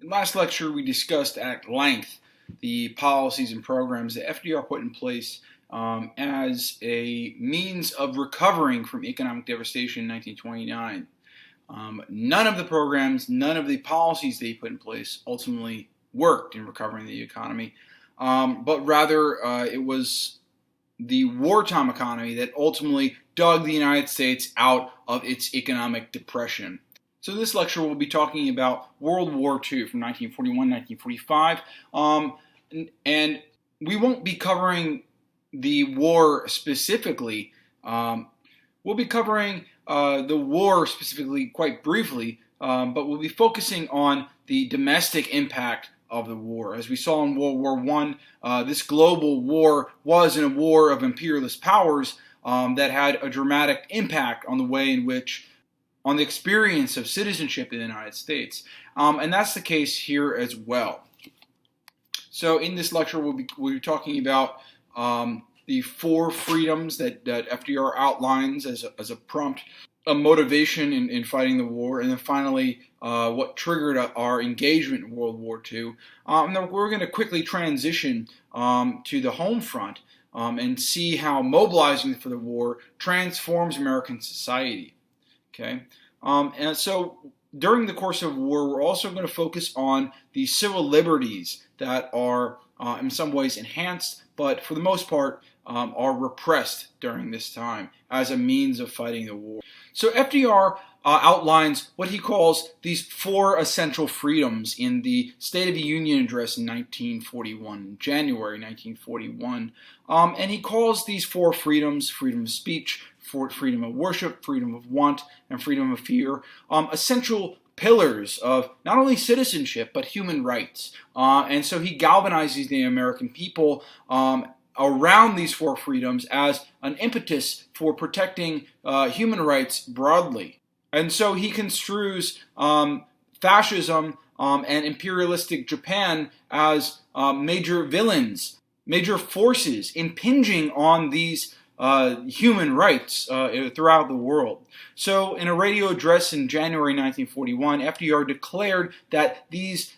last lecture, we discussed at length the policies and programs that FDR put in place as a means of recovering from economic devastation in 1929. None of the programs, none of the policies they put in place ultimately worked in recovering the economy, but rather it was the wartime economy that ultimately dug the United States out of its economic depression. So this lecture will be talking about World War II from 1941-1945, and we won't be covering the war specifically. We'll be covering the war specifically quite briefly, but we'll be focusing on the domestic impact of the war. As we saw in World War I, this global war was a war of imperialist powers that had a dramatic impact on the way in which, on the experience of citizenship in the United States. And that's the case here as well. So in this lecture, we'll be talking about the four freedoms that FDR outlines as a prompt, a motivation in fighting the war, and then finally what triggered our engagement in World War II. And then we're going to quickly transition to the home front and see how mobilizing for the war transforms American society. Okay, and so during the course of war, we're also going to focus on the civil liberties that are in some ways enhanced, but for the most part are repressed during this time as a means of fighting the war. So FDR outlines what he calls these four essential freedoms in the State of the Union address in 1941, January 1941. And he calls these four freedoms: freedom of speech, freedom of worship, freedom of want, and freedom of fear, essential pillars of not only citizenship but human rights. And so he galvanizes the American people around these four freedoms as an impetus for protecting human rights broadly. And so he construes fascism and imperialistic Japan as major villains, major forces impinging on these human rights throughout the world. So in a radio address in January 1941, FDR declared that these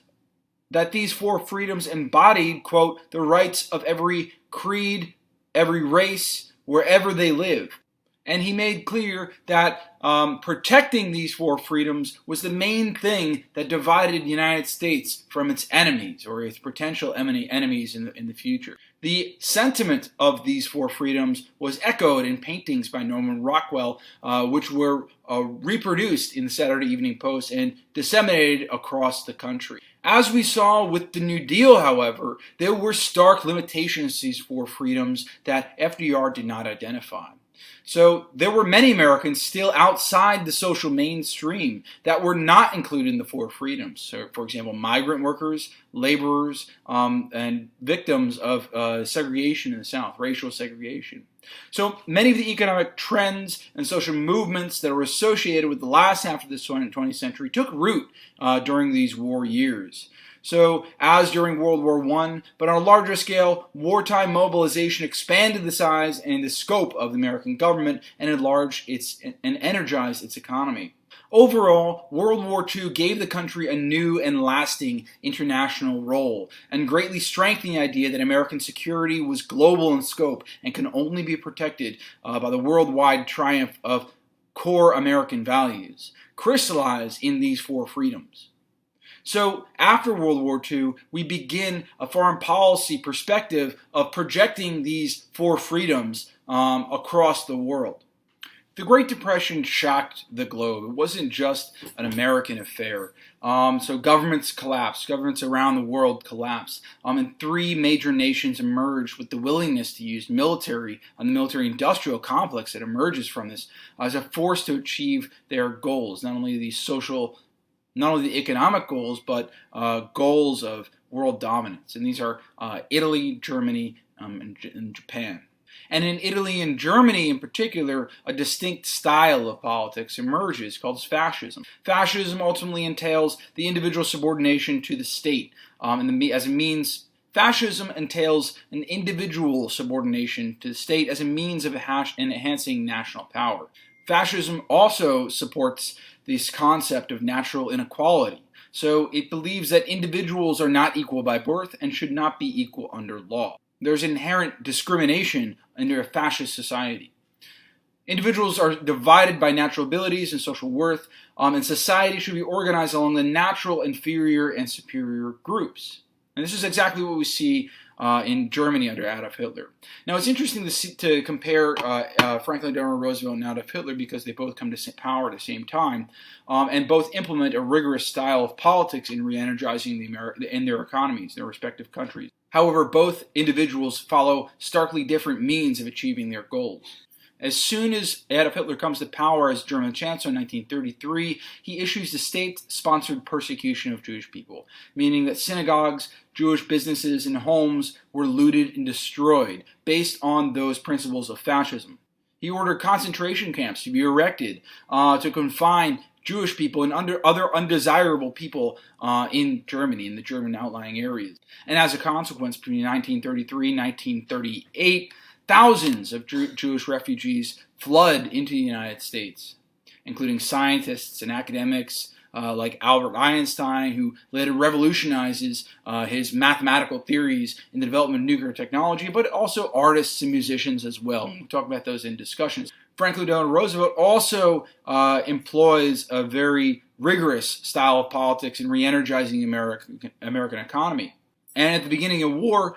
four freedoms embodied, quote, the rights of every creed, every race, wherever they live. And he made clear that protecting these four freedoms was the main thing that divided the United States from its enemies, or its potential enemies in the future. The sentiment of these four freedoms was echoed in paintings by Norman Rockwell, which were reproduced in the Saturday Evening Post and disseminated across the country. As we saw with the New Deal, however, there were stark limitations to these four freedoms that FDR did not identify. So there were many Americans still outside the social mainstream that were not included in the four freedoms. So, for example, migrant workers, laborers, and victims of segregation in the South, racial segregation. So many of the economic trends and social movements that were associated with the last half of the 20th century took root during these war years. So, as during World War I, but on a larger scale, wartime mobilization expanded the size and the scope of the American government and enlarged and energized its economy. Overall, World War II gave the country a new and lasting international role, and greatly strengthened the idea that American security was global in scope and can only be protected by the worldwide triumph of core American values, crystallized in these four freedoms. So after World War II, we begin a foreign policy perspective of projecting these four freedoms across the world. The Great Depression shocked the globe. It wasn't just an American affair. So governments collapsed. Governments around the world collapsed. And three major nations emerged with the willingness to use military and the military-industrial complex that emerges from this as a force to achieve their goals, not only the economic goals, but goals of world dominance. And these are Italy, Germany, and Japan. And in Italy and Germany in particular, a distinct style of politics emerges called fascism. Fascism ultimately entails the individual subordination to the state. Fascism entails an individual subordination to the state as a means of enhancing national power. Fascism also supports this concept of natural inequality. So it believes that individuals are not equal by birth and should not be equal under law. There's inherent discrimination under a fascist society. Individuals are divided by natural abilities and social worth, and society should be organized along the natural inferior and superior groups. And this is exactly what we see in Germany under Adolf Hitler. Now, it's interesting to compare Franklin Delano Roosevelt and Adolf Hitler because they both come to power at the same time, and both implement a rigorous style of politics in re-energizing in their economies, their respective countries. However, both individuals follow starkly different means of achieving their goals. As soon as Adolf Hitler comes to power as German Chancellor in 1933, he issues the state-sponsored persecution of Jewish people, meaning that synagogues, Jewish businesses, and homes were looted and destroyed based on those principles of fascism. He ordered concentration camps to be erected to confine Jewish people and other undesirable people in Germany, in the German outlying areas. And as a consequence, between 1933 and 1938, thousands of Jewish refugees flood into the United States, including scientists and academics like Albert Einstein, who later revolutionizes his mathematical theories in the development of nuclear technology, but also artists and musicians as well. We'll talk about those in discussions. Franklin Delano Roosevelt also employs a very rigorous style of politics in re-energizing the American economy. And at the beginning of war,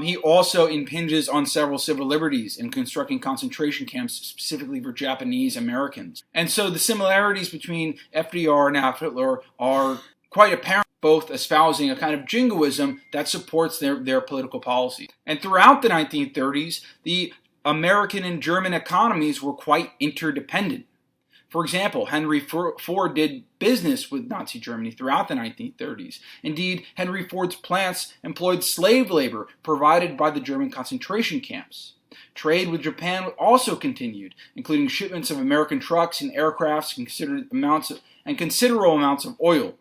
he also impinges on several civil liberties in constructing concentration camps specifically for Japanese Americans. And so the similarities between FDR and Adolf Hitler are quite apparent, both espousing a kind of jingoism that supports their political policy. And throughout the 1930s, the American and German economies were quite interdependent. For example, Henry Ford did business with Nazi Germany throughout the 1930s. Indeed, Henry Ford's plants employed slave labor provided by the German concentration camps. Trade with Japan also continued, including shipments of American trucks and aircrafts and considerable amounts of oil.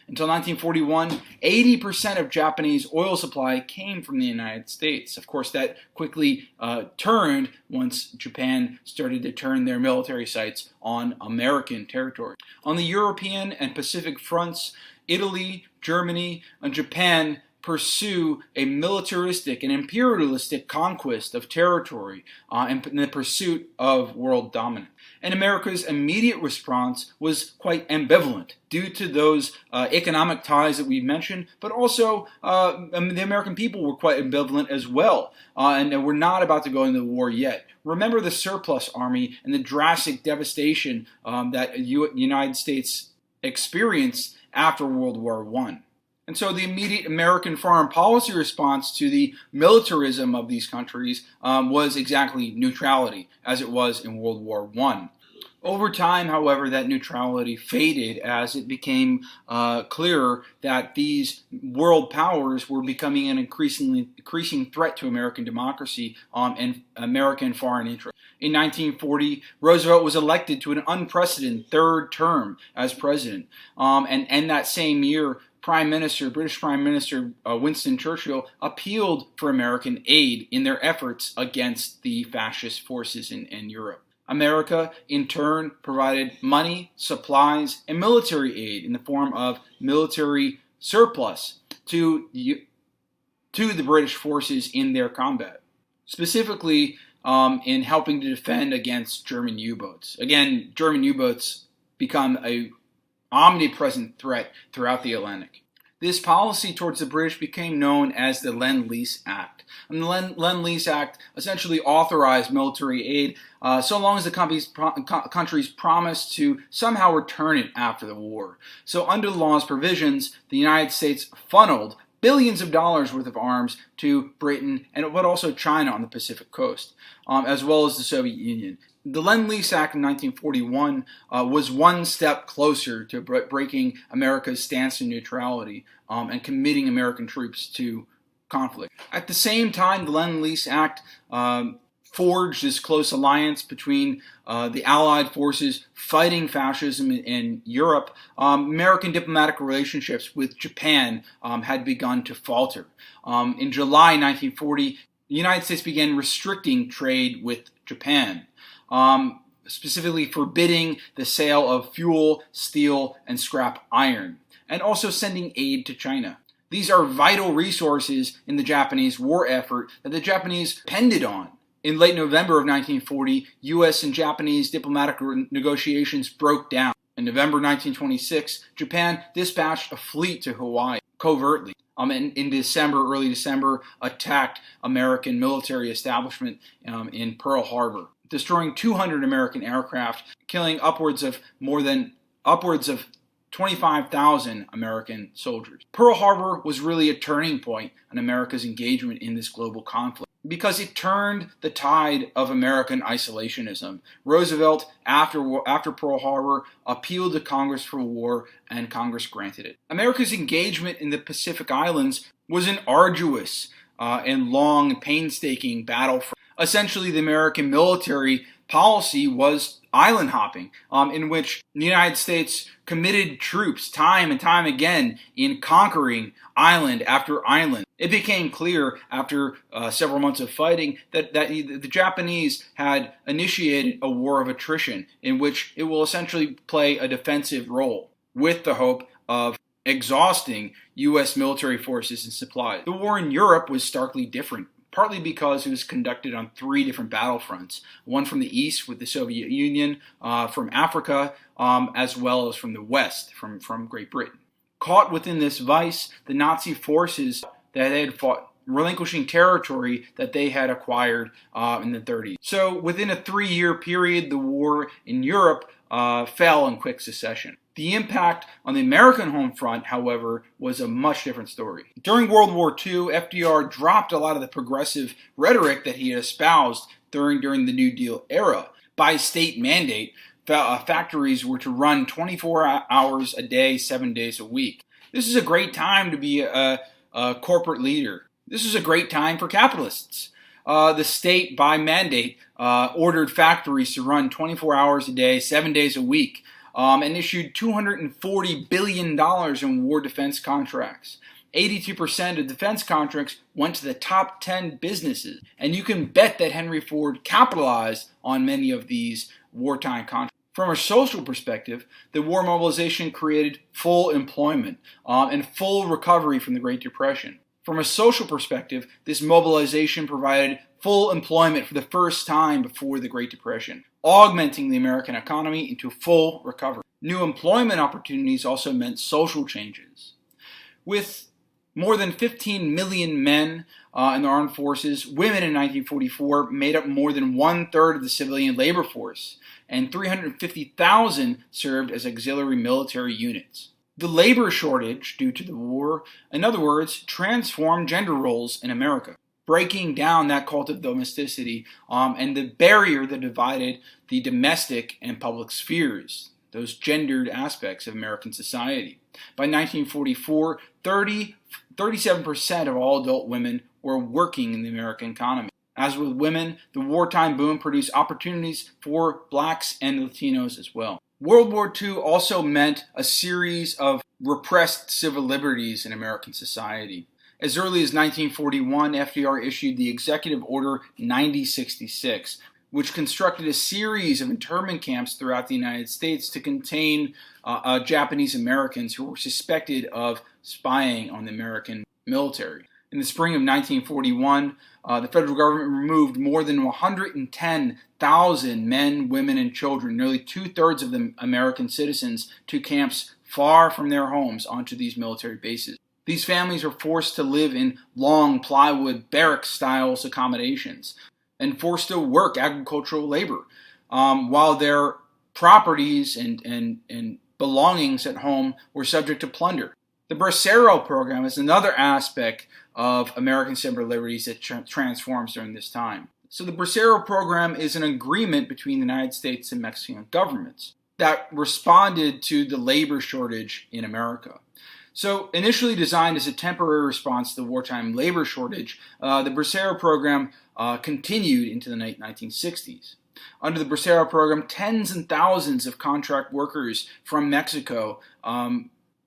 Until 1941, 80% of Japanese oil supply came from the United States. Of course, that quickly turned once Japan started to turn their military sights on American territory. On the European and Pacific fronts, Italy, Germany, and Japan pursue a militaristic and imperialistic conquest of territory in the pursuit of world dominance. And America's immediate response was quite ambivalent due to those economic ties that we mentioned, but also the American people were quite ambivalent as well, and we're not about to go into war yet. Remember the surplus army and the drastic devastation that the United States experienced after World War I. And so the immediate American foreign policy response to the militarism of these countries was exactly neutrality, as it was in World War I. Over time, however, that neutrality faded as it became clearer that these world powers were becoming an increasing threat to American democracy and American foreign interests. In 1940, Roosevelt was elected to an unprecedented third term as president, and that same year, British Prime Minister Winston Churchill appealed for American aid in their efforts against the fascist forces in Europe. America, in turn, provided money, supplies, and military aid in the form of military surplus to the British forces in their combat, specifically in helping to defend against German U-boats. Again, German U-boats become an omnipresent threat throughout the Atlantic. This policy towards the British became known as the Lend-Lease Act. And the Lend-Lease Act essentially authorized military aid so long as the countries promised to somehow return it after the war. So under the law's provisions, the United States funneled billions of dollars worth of arms to Britain, but also China on the Pacific coast, as well as the Soviet Union. The Lend-Lease Act in 1941 was one step closer to breaking America's stance to neutrality and committing American troops to conflict. At the same time, the Lend-Lease Act forged this close alliance between the Allied forces fighting fascism in Europe. American diplomatic relationships with Japan had begun to falter. In July 1940, the United States began restricting trade with Japan, specifically forbidding the sale of fuel, steel, and scrap iron. and also sending aid to China. These are vital resources in the Japanese war effort that the Japanese depended on. In late November of 1940, U.S. and Japanese diplomatic negotiations broke down. In November 1926, Japan dispatched a fleet to Hawaii covertly. And in early December, attacked American military establishment in Pearl Harbor, destroying 200 American aircraft, killing upwards of 25,000 American soldiers. Pearl Harbor was really a turning point in America's engagement in this global conflict because it turned the tide of American isolationism. Roosevelt, after Pearl Harbor, appealed to Congress for war, and Congress granted it. America's engagement in the Pacific Islands was an arduous and long, painstaking battle. Essentially, the American military policy was island hopping, in which the United States committed troops time and time again in conquering island after island. It became clear after several months of fighting that the Japanese had initiated a war of attrition in which it will essentially play a defensive role with the hope of exhausting U.S. military forces and supplies. The war in Europe was starkly different, partly because it was conducted on 3 different battlefronts, one from the east with the Soviet Union, from Africa, as well as from the west, from Great Britain. Caught within this vice, the Nazi forces that they had fought, relinquishing territory that they had acquired in the 30s. So within a 3-year period, the war in Europe fell in quick succession. The impact on the American home front, however, was a much different story. During World War II, FDR dropped a lot of the progressive rhetoric that he had espoused during the New Deal era. By state mandate, factories were to run 24 hours a day, 7 days a week. This is a great time to be a corporate leader. This is a great time for capitalists. The state, by mandate, ordered factories to run 24 hours a day, 7 days a week, and issued $240 billion in war defense contracts. 82% of defense contracts went to the top 10 businesses, and you can bet that Henry Ford capitalized on many of these wartime contracts. From a social perspective, the war mobilization created full employment and full recovery from the Great Depression. From a social perspective, this mobilization provided full employment for the first time before the Great Depression, augmenting the American economy into full recovery. New employment opportunities also meant social changes. With more than 15 million men in the armed forces, women in 1944 made up more than 1/3 of the civilian labor force, and 350,000 served as auxiliary military units. The labor shortage due to the war, in other words, transformed gender roles in America, breaking down that cult of domesticity and the barrier that divided the domestic and public spheres, those gendered aspects of American society. By 1944, 37% of all adult women were working in the American economy. As with women, the wartime boom produced opportunities for blacks and Latinos as well. World War II also meant a series of repressed civil liberties in American society. As early as 1941, FDR issued the Executive Order 9066, which constructed a series of internment camps throughout the United States to contain Japanese Americans who were suspected of spying on the American military. In the spring of 1941, the federal government removed more than 110,000 men, women, and children, nearly 2/3 of them American citizens, to camps far from their homes onto these military bases. These families were forced to live in long plywood barrack-style accommodations and forced to work agricultural labor, while their properties and belongings at home were subject to plunder. The Bracero program is another aspect of American civil liberties that transforms during this time. So the Bracero program is an agreement between the United States and Mexican governments that responded to the labor shortage in America. So initially designed as a temporary response to the wartime labor shortage, the Bracero program continued into the late 1960s. Under the Bracero program, tens and thousands of contract workers from Mexico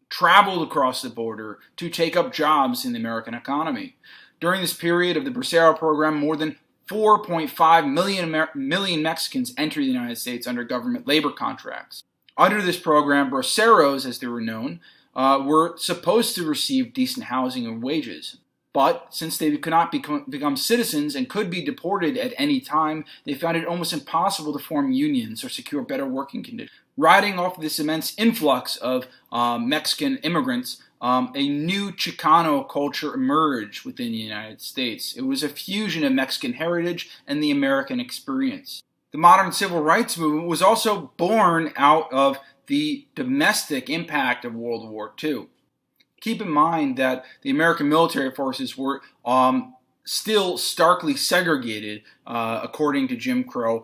traveled across the border to take up jobs in the American economy. During this period of the Bracero program, more than 4.5 million Mexicans entered the United States under government labor contracts. Under this program, Braceros, as they were known, were supposed to receive decent housing and wages. But since they could not become citizens and could be deported at any time, they found it almost impossible to form unions or secure better working conditions. Riding off this immense influx of Mexican immigrants, a new Chicano culture emerged within the United States. It was a fusion of Mexican heritage and the American experience. The modern civil rights movement was also born out of the domestic impact of World War II. Keep in mind that the American military forces were still starkly segregated according to Jim Crow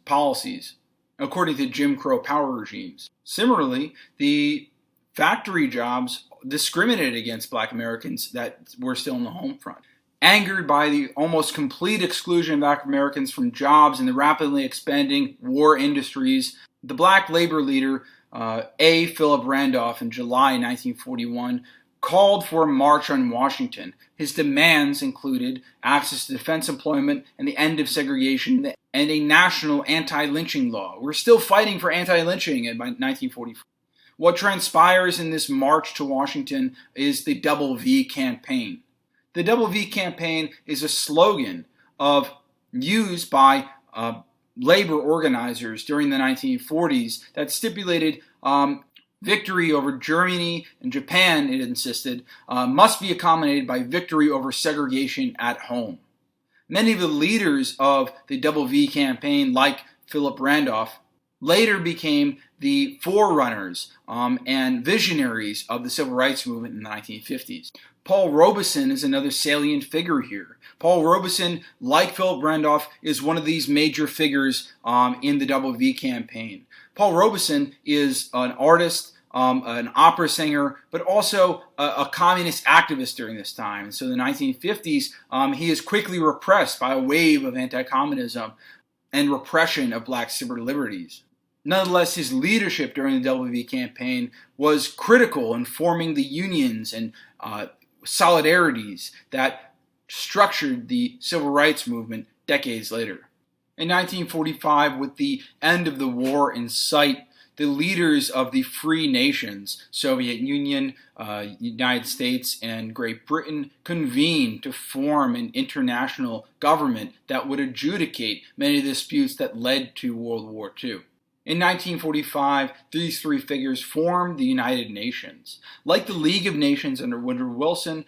policies, according to Jim Crow power regimes. Similarly, the factory jobs discriminated against black Americans that were still in the home front. Angered by the almost complete exclusion of black Americans from jobs in the rapidly expanding war industries, the black labor leader A. Philip Randolph in July 1941 called for a march on Washington. His demands included access to defense employment and the end of segregation and a national anti-lynching law. We're still fighting for anti-lynching in 1944. What transpires in this march to Washington is the Double V campaign. The Double V campaign is a slogan used by labor organizers during the 1940s that stipulated victory over Germany and Japan, it insisted, must be accommodated by victory over segregation at home. Many of the leaders of the Double V campaign, like Philip Randolph, later became the forerunners and visionaries of the civil rights movement in the 1950s. Paul Robeson is another salient figure here. Paul Robeson, like Philip Randolph, is one of these major figures in the Double V campaign. Paul Robeson is an artist, an opera singer, but also a communist activist during this time. So in the 1950s, he is quickly repressed by a wave of anti-communism and repression of black civil liberties. Nonetheless, his leadership during the Double V campaign was critical in forming the unions and solidarities that structured the civil rights movement decades later. In 1945, with the end of the war in sight, the leaders of the free nations, Soviet Union, United States, and Great Britain, convened to form an international government that would adjudicate many of the disputes that led to World War II. In 1945, these three figures formed the United Nations. Like the League of Nations under Woodrow Wilson,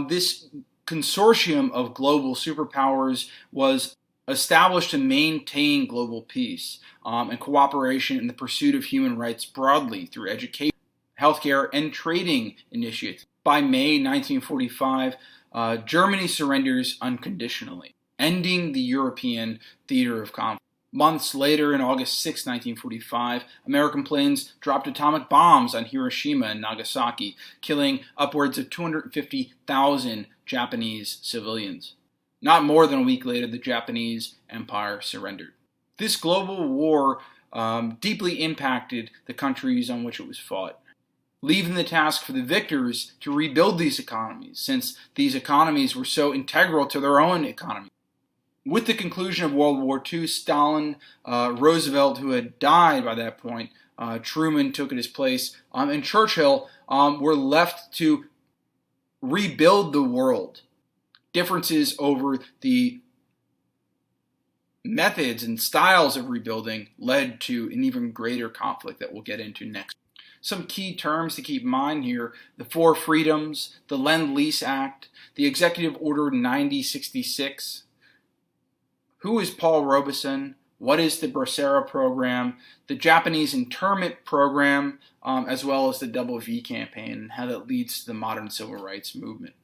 this consortium of global superpowers was established to maintain global peace and cooperation in the pursuit of human rights broadly through education, healthcare, and trading initiatives. By May 1945, Germany surrenders unconditionally, ending the European theater of conflict. Months later, in August 6, 1945, American planes dropped atomic bombs on Hiroshima and Nagasaki, killing upwards of 250,000 Japanese civilians. Not more than a week later, the Japanese Empire surrendered. This global war deeply impacted the countries on which it was fought, leaving the task for the victors to rebuild these economies, since these economies were so integral to their own economy. With the conclusion of World War II, Stalin, Roosevelt, who had died by that point, Truman took his place, and Churchill were left to rebuild the world. Differences over the methods and styles of rebuilding led to an even greater conflict that we'll get into next. Some key terms to keep in mind here: the Four Freedoms, the Lend-Lease Act, the Executive Order 9066. Who is Paul Robeson? What is the Bracero program? The Japanese internment program, as well as the Double V campaign, and how that leads to the modern civil rights movement.